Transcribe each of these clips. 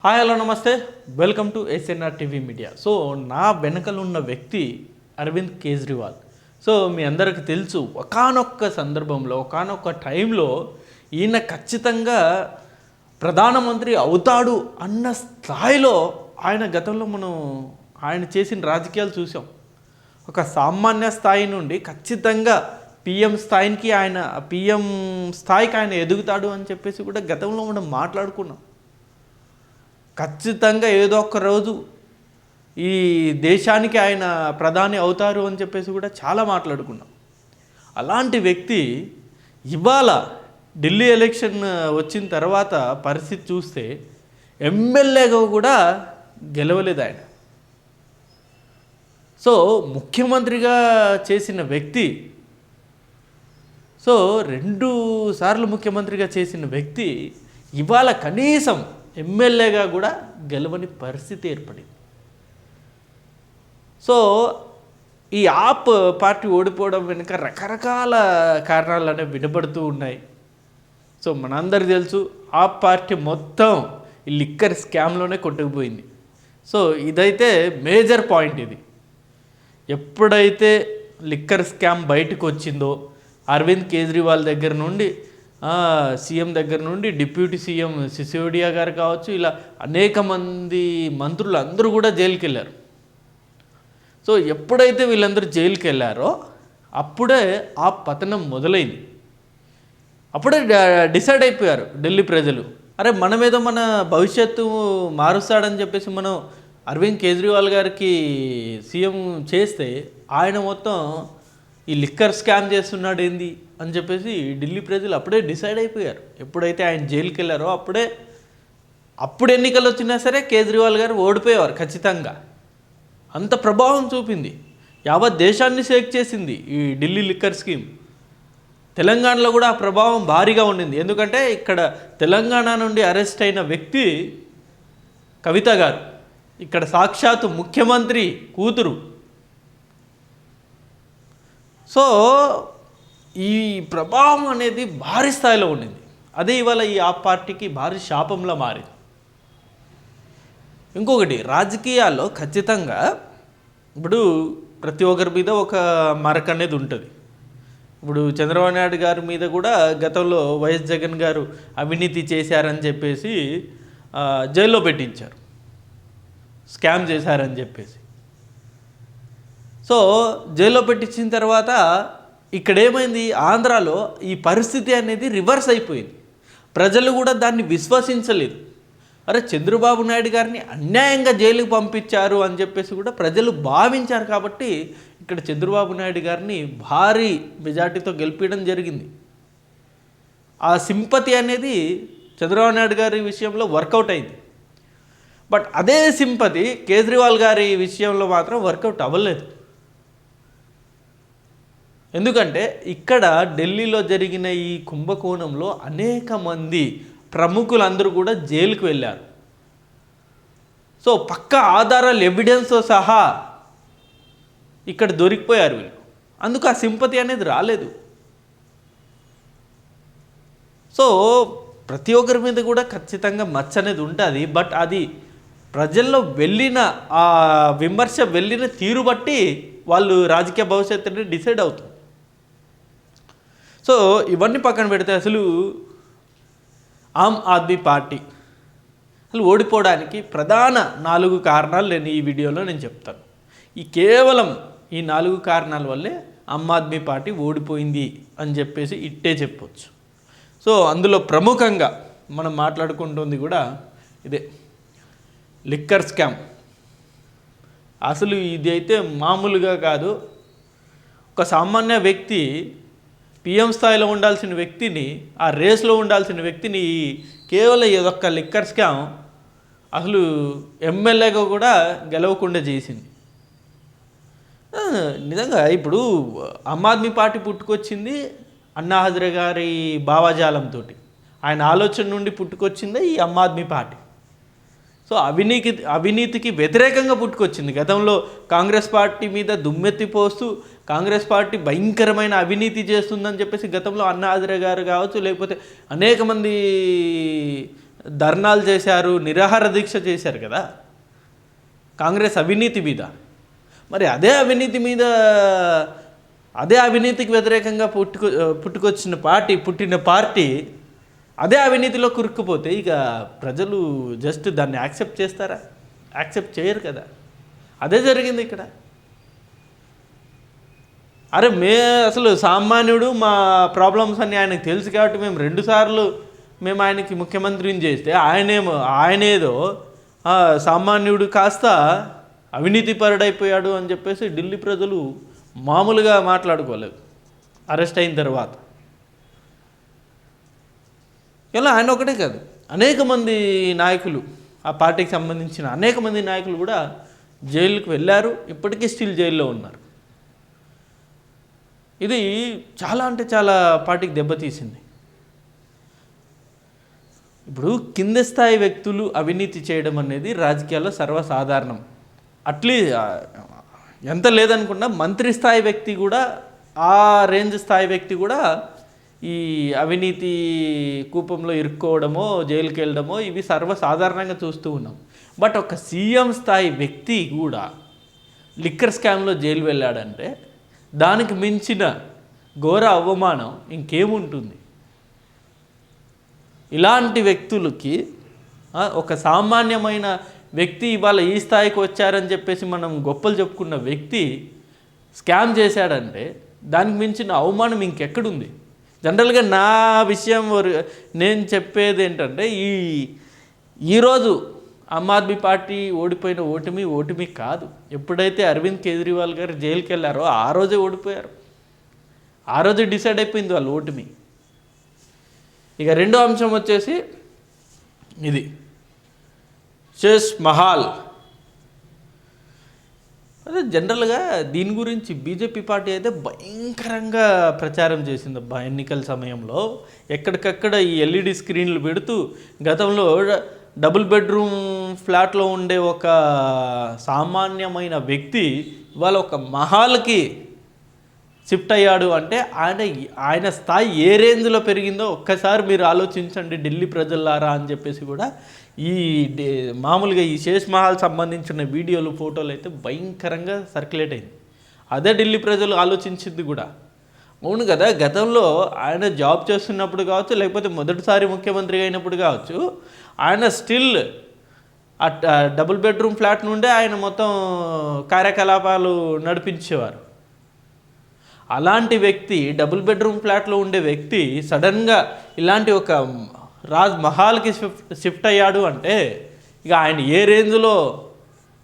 Hi hello నమస్తే welcome to SNR TV media. So నా వెనకలు ఉన్న వ్యక్తి అరవింద్ కేజ్రీవాల్. సో మీ అందరికీ తెలుసు, ఒకానొక్క సందర్భంలో ఒకానొక్క టైంలో ఈయన ఖచ్చితంగా ప్రధానమంత్రి అవుతాడు అన్న స్థాయిలో ఆయన గతంలో మనం ఆయన చేసిన రాజకీయాలు చూసాం. ఒక సామాన్య స్థాయి నుండి ఖచ్చితంగా పిఎం స్థాయికి ఆయన ఎదుగుతాడు అని చెప్పేసి కూడా గతంలో మనం మాట్లాడుకున్నాం. ఖచ్చితంగా ఏదో ఒక రోజు ఈ దేశానికి ఆయన ప్రధాని అవుతారు అని చెప్పేసి కూడా చాలా మాట్లాడుకున్నాం. అలాంటి వ్యక్తి ఇవాళ ఢిల్లీ ఎలక్షన్ వచ్చిన తర్వాత పరిస్థితి చూస్తే ఎమ్మెల్యేగా కూడా గెలవలేదు ఆయన. సో ముఖ్యమంత్రిగా చేసిన వ్యక్తి, సో 2 సార్లు ముఖ్యమంత్రిగా చేసిన వ్యక్తి ఇవాళ కనీసం ఎమ్మెల్యేగా కూడా గెలవని పరిస్థితి ఏర్పడింది. సో ఈ ఆప్ పార్టీ ఓడిపోవడం వెనుక రకరకాల కారణాలు అనేవి వినబడుతూ ఉన్నాయి. సో మనందరికీ తెలుసు, ఆప్ పార్టీ మొత్తం ఈ లిక్కర్ స్కామ్లోనే కొట్టుకుపోయింది. సో ఇదైతే మేజర్ పాయింట్. ఇది ఎప్పుడైతే లిక్కర్ స్కామ్ బయటకు వచ్చిందో, అరవింద్ కేజ్రీవాల్ దగ్గర నుండి సీఎం దగ్గర నుండి డిప్యూటీ సీఎం సిసోడియా గారు కావచ్చు, ఇలా అనేక మంది మంత్రులు అందరూ కూడా జైలుకి వెళ్ళారు. సో ఎప్పుడైతే వీళ్ళందరూ జైలుకి వెళ్ళారో అప్పుడే ఆ పతనం మొదలైంది. అప్పుడే డిసైడ్ అయిపోయారు ఢిల్లీ ప్రజలు, అరే మనమేదో మన భవిష్యత్తు మారుస్తాడని చెప్పేసి మనం అరవింద్ కేజ్రీవాల్ గారికి సీఎం చేస్తే ఆయన మొత్తం ఈ లిక్కర్ స్కామ్ చేస్తున్నాడు ఏంది అని చెప్పేసి ఢిల్లీ ప్రజలు అప్పుడే డిసైడ్ అయిపోయారు. ఎప్పుడైతే ఆయన జైలుకి వెళ్ళారో అప్పుడు ఎన్నికలు వచ్చినా సరే కేజ్రీవాల్ గారు ఓడిపోయేవారు ఖచ్చితంగా. అంత ప్రభావం చూపింది, యావత్ దేశాన్ని షేక్ చేసింది ఈ ఢిల్లీ లిక్కర్ స్కీమ్. తెలంగాణలో కూడా ఆ ప్రభావం భారీగా ఉండింది. ఎందుకంటే ఇక్కడ తెలంగాణ నుండి అరెస్ట్ అయిన వ్యక్తి కవిత గారు, ఇక్కడ సాక్షాత్తు ముఖ్యమంత్రి కూతురు. సో ఈ ప్రభావం అనేది భారీ స్థాయిలో ఉండింది. అదే ఇవాళ ఈ ఆ పార్టీకి భారీ శాపంలా మారింది. ఇంకొకటి, రాజకీయాల్లో ఖచ్చితంగా ఇప్పుడు ప్రతి ఒక్కరి మీద ఒక మరక అనేది ఉంటుంది. ఇప్పుడు చంద్రబాబు నాయుడు గారి మీద కూడా గతంలో వైఎస్ జగన్ గారు అవినీతి చేశారని చెప్పేసి జైల్లో పెట్టించారు, స్కామ్ చేశారని చెప్పేసి. సో జైల్లో పెట్టించిన తర్వాత ఇక్కడ ఏమైంది, ఆంధ్రాలో ఈ పరిస్థితి అనేది రివర్స్ అయిపోయింది. ప్రజలు కూడా దాన్ని విశ్వసించలేదు. అరే చంద్రబాబు నాయుడు గారిని అన్యాయంగా జైలుకి పంపించారు అని చెప్పేసి కూడా ప్రజలు భావించారు. కాబట్టి ఇక్కడ చంద్రబాబు నాయుడు గారిని భారీ మెజార్టీతో గెలిపించడం జరిగింది. ఆ సింపతి అనేది చంద్రబాబు నాయుడు గారి విషయంలో వర్కౌట్ అయింది. బట్ అదే సింపతి కేజ్రీవాల్ గారి విషయంలో మాత్రం వర్కౌట్ అవ్వలేదు. ఎందుకంటే ఇక్కడ ఢిల్లీలో జరిగిన ఈ కుంభకోణంలో అనేక మంది ప్రముఖులందరూ కూడా జైలుకు వెళ్ళారు. సో పక్కా ఆధారాలు, ఎవిడెన్స్తో సహా ఇక్కడ దొరికిపోయారు వీళ్ళు. అందుకు ఆ సింపతి అనేది రాలేదు. సో ప్రతి ఒక్కరి మీద కూడా ఖచ్చితంగా మచ్చ అనేది ఉంటుంది. బట్ అది ప్రజల్లో వెళ్ళిన ఆ విమర్శ వెళ్ళిన తీరు బట్టి వాళ్ళు రాజకీయ భవిష్యత్తుని డిసైడ్ అవుతుంది. సో ఇవన్నీ పక్కన పెడితే అసలు ఆమ్ ఆద్మీ పార్టీ అసలు ఓడిపోవడానికి ప్రధాన 4 కారణాలు నేను ఈ వీడియోలో చెప్తాను. కేవలం ఈ 4 కారణాల వల్లే ఆమ్ ఆద్మీ పార్టీ ఓడిపోయింది అని చెప్పేసి ఇట్టే చెప్పొచ్చు. సో అందులో ప్రముఖంగా మనం మాట్లాడుకుంటుంది కూడా ఇదే లిక్కర్ స్కామ్. అసలు ఇది అయితే మామూలుగా కాదు. ఒక సామాన్య వ్యక్తి, పిఎం స్థాయిలో ఉండాల్సిన వ్యక్తిని, ఆ రేస్లో ఉండాల్సిన వ్యక్తిని కేవలం ఏదొక్క లిక్కర్ స్కామ్ అసలు ఎమ్మెల్యేగా కూడా గెలవకుండా చేసింది. నిజంగా ఇప్పుడు ఆమ్ ఆద్మీ పార్టీ పుట్టుకొచ్చింది అన్నా హజారే గారి భావజాలంతో, ఆయన ఆలోచన నుండి పుట్టుకొచ్చిందే ఈ ఆమ్ ఆద్మీ పార్టీ. సో అవినీతికి వ్యతిరేకంగా పుట్టుకొచ్చింది. గతంలో కాంగ్రెస్ పార్టీ మీద దుమ్మెత్తిపోస్తూ కాంగ్రెస్ పార్టీ భయంకరమైన అవినీతి చేస్తుందని చెప్పేసి గతంలో అన్నా హజారే గారు కావచ్చు, లేకపోతే అనేక మంది ధర్నాలు చేశారు, నిరాహార దీక్ష చేశారు కదా కాంగ్రెస్ అవినీతి మీద. మరి అదే అవినీతికి వ్యతిరేకంగా పుట్టిన పార్టీ అదే అవినీతిలో కురుక్కుపోతే ఇక ప్రజలు జస్ట్ దాన్ని యాక్సెప్ట్ చేస్తారా? యాక్సెప్ట్ చేయరు కదా. అదే జరిగింది ఇక్కడ. అరే అసలు సామాన్యుడు, మా ప్రాబ్లమ్స్ అన్నీ ఆయనకు తెలుసు కాబట్టి మేము 2 సార్లు ఆయనకి ముఖ్యమంత్రిని చేస్తే ఆయనేదో సామాన్యుడు కాస్త అవినీతి పరుడైపోయాడు అని చెప్పేసి ఢిల్లీ ప్రజలు మామూలుగా మాట్లాడుకోలేదు అరెస్ట్ అయిన తర్వాత. ఇలా ఆయన ఒకటే కాదు, అనేక మంది నాయకులు, ఆ పార్టీకి సంబంధించిన అనేక మంది నాయకులు కూడా జైలుకు వెళ్ళారు, ఇప్పటికీ స్టిల్ జైల్లో ఉన్నారు. ఇది చాలా అంటే చాలా పార్టీకి దెబ్బతీసింది. ఇప్పుడు కింద స్థాయి వ్యక్తులు అవినీతి చేయడం అనేది రాజకీయాల్లో సర్వసాధారణం. ఎంత లేదనుకున్నా మంత్రి స్థాయి వ్యక్తి కూడా, ఆ రేంజ్ స్థాయి వ్యక్తి కూడా ఈ అవినీతి కూపంలో ఇరుక్కోవడమో జైలుకి వెళ్ళడమో ఇవి సర్వసాధారణంగా చూస్తూ ఉన్నాం. బట్ ఒక సీఎం స్థాయి వ్యక్తి కూడా లిక్కర్ స్కామ్లో జైలు వెళ్ళాడంటే దానికి మించిన ఘోర అవమానం ఇంకేముంటుంది? ఇలాంటి వ్యక్తులకి ఒక సామాన్యమైన వ్యక్తి ఇవాళ ఈ స్థాయికి వచ్చారని చెప్పేసి మనం గొప్పలు చెప్పుకున్న వ్యక్తి స్కామ్ చేశాడంటే దానికి మించిన అవమానం ఇంకెక్కడుంది? జనరల్గా నా విషయం నేను చెప్పేది ఏంటంటే ఈరోజు ఆమ్ ఆద్మీ పార్టీ ఓడిపోయిన ఓటమి కాదు. ఎప్పుడైతే అరవింద్ కేజ్రీవాల్ గారు జైలుకి వెళ్ళారో ఆ రోజే ఓడిపోయారు. ఆ రోజే డిసైడ్ అయిపోయింది వాళ్ళ ఓటమి. ఇక రెండో అంశం వచ్చేసి ఇది శేష్ మహల్. అదే జనరల్గా దీని గురించి బీజేపీ పార్టీ అయితే భయంకరంగా ప్రచారం చేసింది అబ్బా ఎన్నికల సమయంలో. ఎక్కడికక్కడ ఈ ఎల్ఈడి స్క్రీన్లు పెడుతూ గతంలో డబుల్ బెడ్రూమ్ ఫ్లాట్లో ఉండే ఒక సామాన్యమైన వ్యక్తి ఇవాళ ఒక మహల్కి షిఫ్ట్ అయ్యాడు అంటే ఆయన స్థాయి ఏ రేంజ్లో పెరిగిందో ఒక్కసారి మీరు ఆలోచించండి ఢిల్లీ ప్రజలారా అని చెప్పేసి కూడా మామూలుగా ఈ శేష్ మహల్ సంబంధించిన వీడియోలు ఫోటోలు అయితే భయంకరంగా సర్క్యులేట్ అయింది. అదే ఢిల్లీ ప్రజలు ఆలోచించింది కూడా. అవును కదా, గతంలో ఆయన జాబ్ చేస్తున్నప్పుడు కావచ్చు, లేకపోతే మొదటిసారి ముఖ్యమంత్రి అయినప్పుడు కావచ్చు, ఆయన స్టిల్ డబుల్ బెడ్రూమ్ ఫ్లాట్ నుండే ఆయన మొత్తం కార్యకలాపాలు నడిపించేవారు. అలాంటి వ్యక్తి, డబుల్ బెడ్రూమ్ ఫ్లాట్లో ఉండే వ్యక్తి సడన్గా ఇలాంటి ఒక రాజ్ మహల్కి షిఫ్ట్ అయ్యాడు అంటే ఇక ఆయన ఏ రేంజ్లో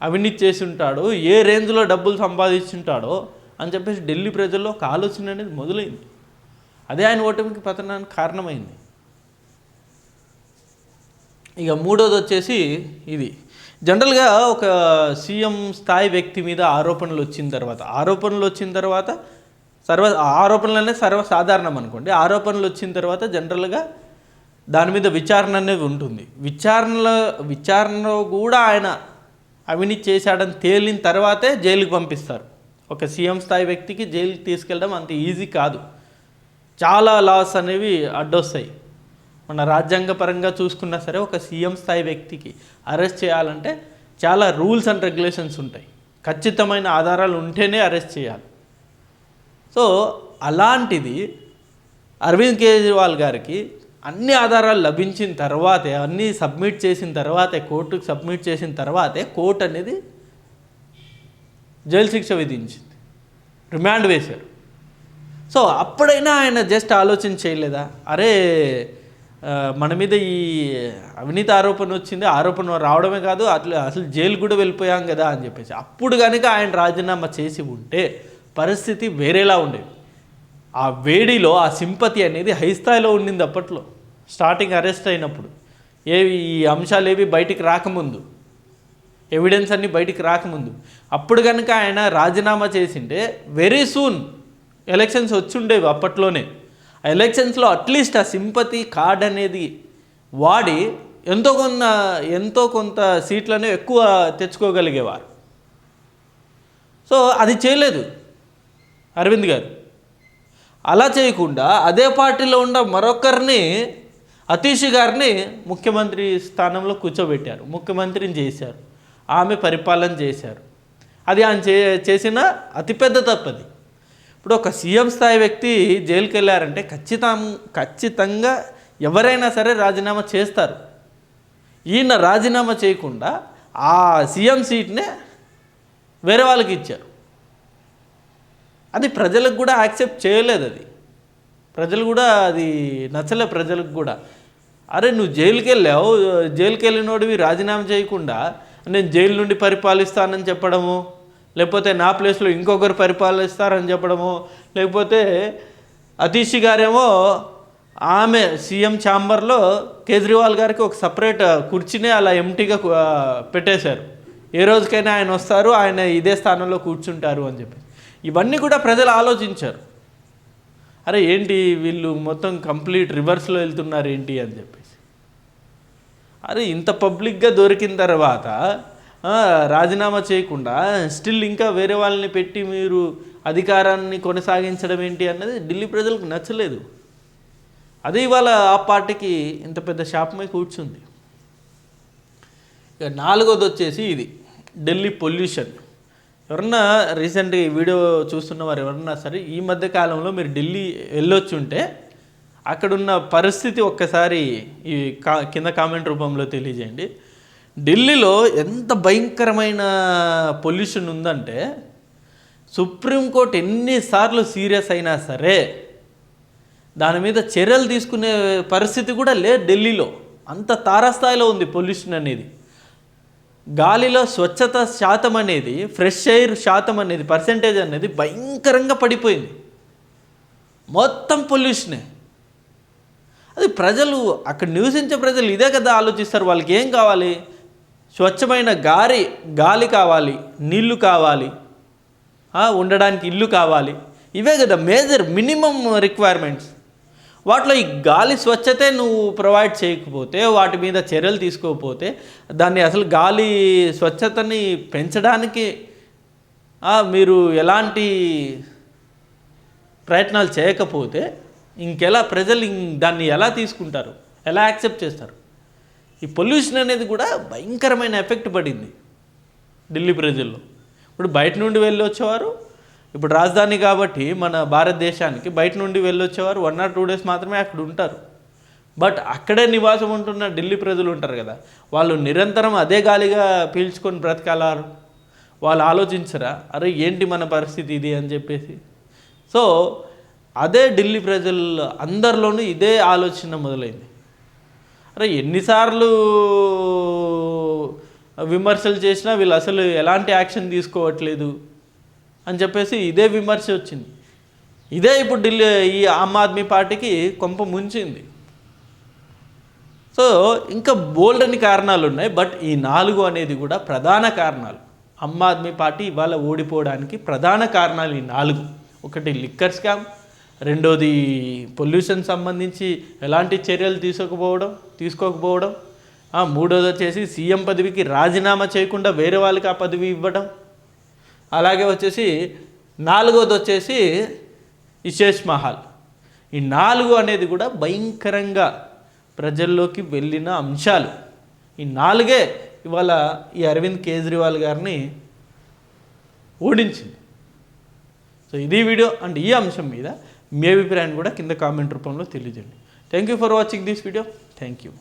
అవినీతి చేసి ఉంటాడో, ఏ రేంజ్లో డబ్బులు సంపాదించుంటాడో అని చెప్పేసి ఢిల్లీ ప్రజల్లో ఒక ఆలోచన అనేది మొదలైంది. అదే ఆయన ఓటమికి పతనానికి కారణమైంది. ఇక మూడోది వచ్చేసి ఇది జనరల్గా ఒక సీఎం స్థాయి వ్యక్తి మీద ఆరోపణలు వచ్చిన తర్వాత ఆరోపణలనే సర్వసాధారణం అనుకోండి. ఆరోపణలు వచ్చిన తర్వాత జనరల్గా దాని మీద విచారణ అనేది ఉంటుంది. విచారణలో కూడా ఆయన అవినీతి చేశాడని తేలిన తర్వాతే జైలుకి పంపిస్తారు. ఒక సీఎం స్థాయి వ్యక్తికి జైలుకి తీసుకెళ్ళడం అంత ఈజీ కాదు. చాలా లాస్ అనేవి అడ్డొస్తాయి. మన రాజ్యాంగపరంగా చూసుకున్నా సరే ఒక సీఎం స్థాయి వ్యక్తికి అరెస్ట్ చేయాలంటే చాలా రూల్స్ అండ్ రెగ్యులేషన్స్ ఉంటాయి. ఖచ్చితమైన ఆధారాలు ఉంటేనే అరెస్ట్ చేయాలి. సో అలాంటిది అరవింద్ కేజ్రీవాల్ గారికి అన్ని ఆధారాలు లభించిన తర్వాతే, అన్నీ సబ్మిట్ చేసిన తర్వాతే, కోర్టుకు సబ్మిట్ చేసిన తర్వాతే కోర్టు అనేది జైలు శిక్ష విధించింది, రిమాండ్ వేశారు. సో అప్పుడైనా ఆయన జస్ట్ ఆలోచన చేయలేదా? అరే మన మీద ఈ అవినీతి ఆరోపణ వచ్చింది, ఆరోపణ రావడమే కాదు అసలు జైలు కూడా వెళ్ళిపోయాం కదా అని చెప్పేసి అప్పుడు కనుక ఆయన రాజీనామా చేసి ఉంటే పరిస్థితి వేరేలా ఉండేది. ఆ వేడిలో ఆ సింపతి అనేది హై స్థాయిలో ఉండింది అప్పట్లో. స్టార్టింగ్ అరెస్ట్ అయినప్పుడు ఈ అంశాలు ఏవి బయటికి రాకముందు, ఎవిడెన్స్ అన్నీ బయటికి రాకముందు అప్పుడు కనుక ఆయన రాజీనామా చేసింటే వెరీ సూన్ ఎలక్షన్స్ వచ్చుండేవి అప్పట్లోనే. ఆ ఎలక్షన్స్లో అట్లీస్ట్ ఆ సింపతి కార్డ్ అనేది వాడి ఎంతో కొంత సీట్లను ఎక్కువ తెచ్చుకోగలిగేవారు. సో అది చేయలేదు అరవింద్ గారు. అలా చేయకుండా అదే పార్టీలో ఉన్న మరొకరిని అతీష్ గారిని ముఖ్యమంత్రి స్థానంలో కూర్చోబెట్టారు, ముఖ్యమంత్రిని చేశారు, ఆమె పరిపాలన చేశారు. అది ఆయన చేసిన అతిపెద్ద తప్పది. ఇప్పుడు ఒక సీఎం స్థాయి వ్యక్తి జైలుకి వెళ్ళారంటే ఖచ్చితంగా ఎవరైనా సరే రాజీనామా చేస్తారు. ఈయన రాజీనామా చేయకుండా ఆ సీఎం సీట్నే వేరే వాళ్ళకి ఇచ్చారు. అది ప్రజలకు కూడా యాక్సెప్ట్ చేయలేదు. అది ప్రజలు కూడా అది నచ్చలే ప్రజలకు కూడా. అరే నువ్వు జైలుకి వెళ్ళావు, జైలుకి వెళ్ళినోడివి రాజీనామా చేయకుండా నేను జైలు నుండి పరిపాలిస్తానని చెప్పడము, లేకపోతే నా ప్లేస్లో ఇంకొకరు పరిపాలిస్తారని చెప్పడము, లేకపోతే అతీష్ గారేమో ఆమె సీఎం ఛాంబర్లో కేజ్రీవాల్ గారికి ఒక సపరేట్ కుర్చీనే అలా ఎంటీగా పెట్టేశారు. ఏ రోజుకైనా ఆయన వస్తారు, ఆయన ఇదే స్థానంలో కూర్చుంటారు అని చెప్పి. ఇవన్నీ కూడా ప్రజలు ఆలోచించారు. అరే ఏంటి వీళ్ళు మొత్తం కంప్లీట్ రివర్స్లో వెళ్తున్నారు ఏంటి అని చెప్పేసి. అరే ఇంత పబ్లిక్గా దొరికిన తర్వాత రాజీనామా చేయకుండా స్టిల్ ఇంకా వేరే వాళ్ళని పెట్టి మీరు అధికారాన్ని కొనసాగించడం ఏంటి అన్నది ఢిల్లీ ప్రజలకు నచ్చలేదు. అదే ఇవాళ ఆ పార్టీకి ఇంత పెద్ద శాపమై కూర్చుంది. ఇక నాలుగోది వచ్చేసి ఇది ఢిల్లీ పొల్యూషన్. ఎవరన్నా రీసెంట్గా ఈ వీడియో చూస్తున్న వారు ఎవరన్నా సరే ఈ మధ్య కాలంలో మీరు ఢిల్లీ వెళ్ళొచ్చుంటే అక్కడున్న పరిస్థితి ఒక్కసారి ఈ కింద కామెంట్ రూపంలో తెలియజేయండి. ఢిల్లీలో ఎంత భయంకరమైన పొల్యూషన్ ఉందంటే సుప్రీంకోర్టు ఎన్నిసార్లు సీరియస్ అయినా సరే దాని మీద చర్యలు తీసుకునే పరిస్థితి కూడా లేదు ఢిల్లీలో. అంత తారాస్థాయిలో ఉంది పొల్యూషన్ అనేది. గాలిలో స్వచ్ఛత శాతం అనేది, ఫ్రెష్ ఎయిర్ శాతం అనేది, పర్సెంటేజ్ అనేది భయంకరంగా పడిపోయింది. మొత్తం పొల్యూషనే. అది ప్రజలు అక్కడ నివసించే ప్రజలు ఇదే కదా ఆలోచిస్తారు. వాళ్ళకి ఏం కావాలి? స్వచ్ఛమైన గాలి కావాలి, నీళ్లు కావాలి, ఉండడానికి ఇల్లు కావాలి. ఇవే కదా మేజర్ మినిమం రిక్వైర్మెంట్స్. వాటిలో ఈ గాలి స్వచ్ఛతే నువ్వు ప్రొవైడ్ చేయకపోతే, వాటి మీద చర్యలు తీసుకోకపోతే, దాన్ని అసలు గాలి స్వచ్ఛతని పెంచడానికి మీరు ఎలాంటి ప్రయత్నాలు చేయకపోతే ఇంకెలా ప్రజలు దాన్ని ఎలా తీసుకుంటారు, ఎలా యాక్సెప్ట్ చేస్తారు? ఈ పొల్యూషన్ అనేది కూడా భయంకరమైన ఎఫెక్ట్ పడింది ఢిల్లీ ప్రజల్లో. ఇప్పుడు బయట నుండి వెళ్ళి వచ్చేవారు, ఇప్పుడు రాజధాని కాబట్టి మన భారతదేశానికి బయట నుండి వెళ్ళొచ్చేవారు 1 or 2 days మాత్రమే అక్కడ ఉంటారు. బట్ అక్కడే నివాసం ఉంటున్న ఢిల్లీ ప్రజలు ఉంటారు కదా, వాళ్ళు నిరంతరం అదే గాలిగా పీల్చుకొని బ్రతకాలారు. వాళ్ళు ఆలోచించరా అరే ఏంటి మన పరిస్థితి ఇది అని చెప్పేసి. సో అదే ఢిల్లీ ప్రజలు అందరిలోనూ ఇదే ఆలోచన మొదలైంది. అరే ఎన్నిసార్లు విమర్శలు చేసినా వీళ్ళు అసలు ఎలాంటి యాక్షన్ తీసుకోవట్లేదు అని చెప్పేసి ఇదే విమర్శ వచ్చింది. ఇదే ఇప్పుడు ఢిల్లీ ఈ ఆమ్ ఆద్మీ పార్టీకి కొంప ముంచింది. సో ఇంకా బోల్డ్ అని కారణాలు ఉన్నాయి. బట్ ఈ 4 అనేది కూడా ప్రధాన కారణాలు. ఆమ్ ఆద్మీ పార్టీ ఇవాళ ఓడిపోవడానికి ప్రధాన కారణాలు ఈ 4. ఒకటి లిక్కర్ స్కామ్, రెండోది పొల్యూషన్ సంబంధించి ఎలాంటి చర్యలు తీసుకోకపోవడం, మూడోది వచ్చేసి సీఎం పదవికి రాజీనామా చేయకుండా వేరే వాళ్ళకి ఆ పదవి ఇవ్వడం, అలాగే వచ్చేసి 4వది వచ్చేసి ఇషేష్ మహల్. ఈ 4 అనేది కూడా భయంకరంగా ప్రజల్లోకి వెళ్ళిన అంశాలు. ఈ 4 ఇవాళ ఈ అరవింద్ కేజ్రీవాల్ గారిని ఓడించింది. సో ఇది వీడియో అండ్ ఈ అంశం మీద మీ అభిప్రాయాన్ని కూడా కింద కామెంట్ రూపంలో తెలియజేయండి. Thank you for watching this video. Thank you.